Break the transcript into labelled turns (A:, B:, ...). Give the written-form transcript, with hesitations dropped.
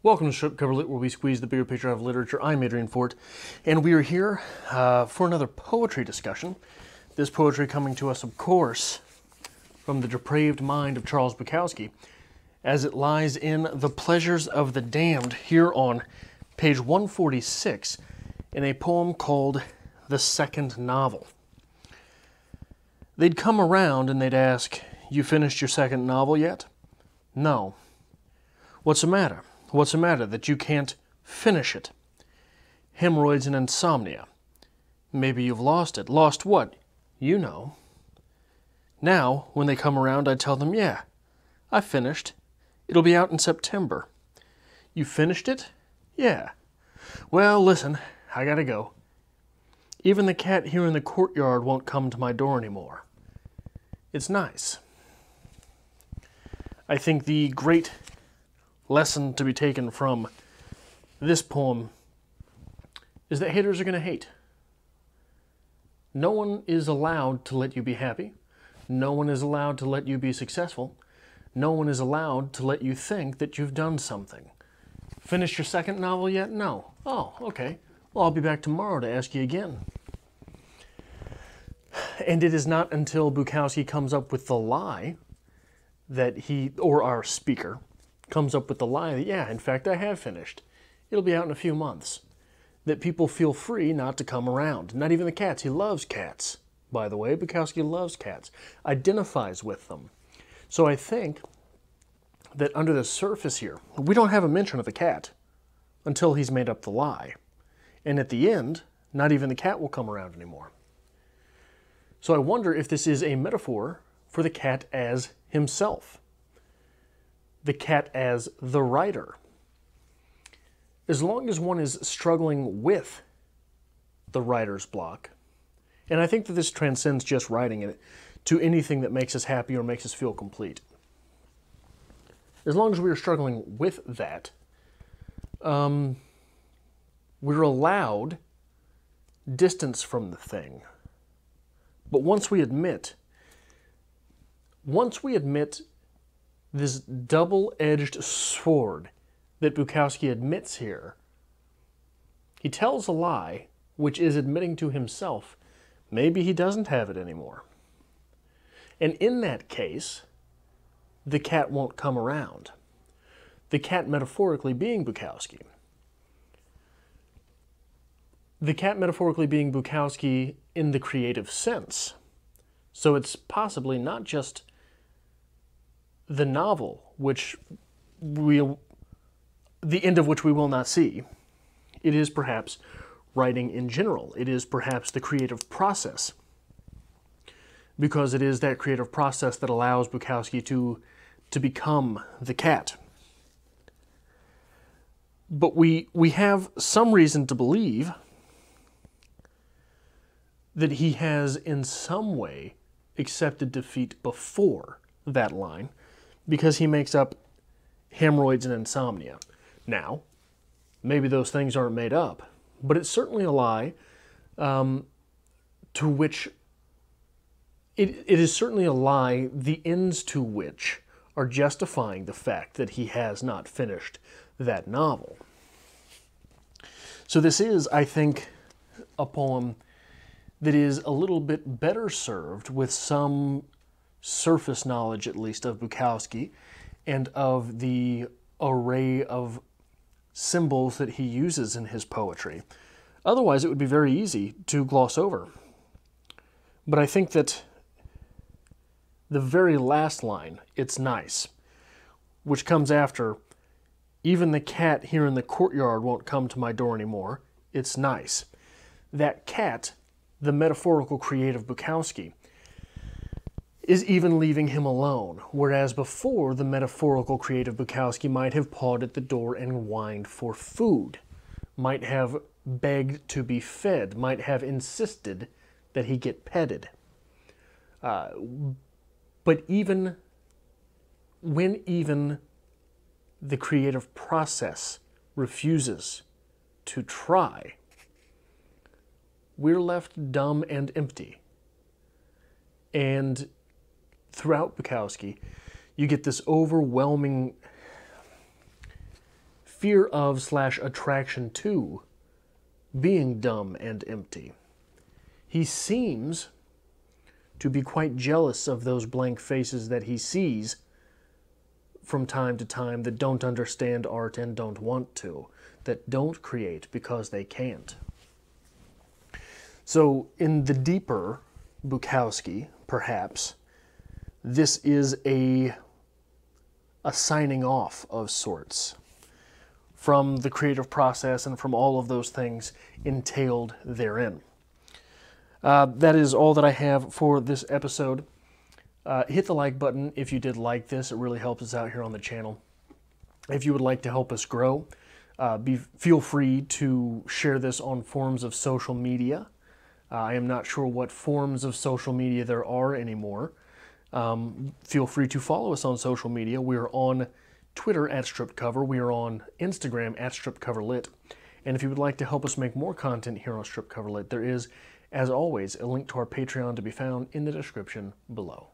A: Welcome to Strip Cover Lit, where we squeeze the bigger picture out of literature. I'm Adrian Fort, and we are here for another poetry discussion. This poetry coming to us, of course, from the depraved mind of Charles Bukowski, as it lies in The Pleasures of the Damned, here on page 146, in a poem called The Second Novel. They'd come around and they'd ask, "You finished your second novel yet?" "No." "What's the matter? What's the matter that you can't finish it?" "Hemorrhoids and insomnia." "Maybe you've lost it." "Lost what?" "You know." Now, when they come around, I tell them, "Yeah, I finished. It'll be out in September." "You finished it?" "Yeah." "Well, listen, I gotta go. Even the cat here in the courtyard won't come to my door anymore." It's nice. I think the great lesson to be taken from this poem is that haters are going to hate. No one is allowed to let you be happy. No one is allowed to let you be successful. No one is allowed to let you think that you've done something. Finished your second novel yet? No. Oh, okay. Well, I'll be back tomorrow to ask you again. And it is not until Bukowski comes up with the lie that he, or our speaker, comes up with the lie that, yeah, in fact, I have finished. It'll be out in a few months. That people feel free not to come around. Not even the cats. He loves cats, by the way. Bukowski loves cats. Identifies with them. So I think that under the surface here, we don't have a mention of the cat until he's made up the lie. And at the end, not even the cat will come around anymore. So I wonder if this is a metaphor for the cat as himself. The cat as the writer. As long as one is struggling with the writer's block, and I think that this transcends just writing it to anything that makes us happy or makes us feel complete. As long as we are struggling with that, we're allowed distance from the thing. But once we admit this double-edged sword that Bukowski admits here, he tells a lie, which is admitting to himself, maybe he doesn't have it anymore. And in that case, the cat won't come around. The cat metaphorically being Bukowski. The cat metaphorically being Bukowski in the creative sense. So it's possibly not just the novel, the end of which we will not see. It is perhaps writing in general. It is perhaps the creative process. Because it is that creative process that allows Bukowski to become the cat. But we have some reason to believe that he has in some way accepted defeat before that line, because he makes up hemorrhoids and insomnia. Now, maybe those things aren't made up, but it's certainly a lie to which it is certainly a lie, the ends to which are justifying the fact that he has not finished that novel. So this is, I think, a poem that is a little bit better served with some surface knowledge, at least, of Bukowski and of the array of symbols that he uses in his poetry. Otherwise, it would be very easy to gloss over. But I think that the very last line, "It's nice," which comes after, "Even the cat here in the courtyard won't come to my door anymore. It's nice." That cat, the metaphorical creative Bukowski, is even leaving him alone, whereas before the metaphorical creative Bukowski might have pawed at the door and whined for food, might have begged to be fed, might have insisted that he get petted. But even when the creative process refuses to try, we're left dumb and empty. And throughout Bukowski, you get this overwhelming fear of / attraction to being dumb and empty. He seems to be quite jealous of those blank faces that he sees from time to time that don't understand art and don't want to, that don't create because they can't. So in the deeper Bukowski, perhaps, this is a signing off of sorts from the creative process and from all of those things entailed therein. That is all that I have for this episode. Hit the like button if you did like this. It really helps us out here on the channel. If you would like to help us grow, feel free to share this on forms of social media. I am not sure what forms of social media there are anymore. Feel free to follow us on social media. We are on Twitter at StripCover. We are on Instagram at StripCoverLit. And if you would like to help us make more content here on StripCoverLit, there is, as always, a link to our Patreon to be found in the description below.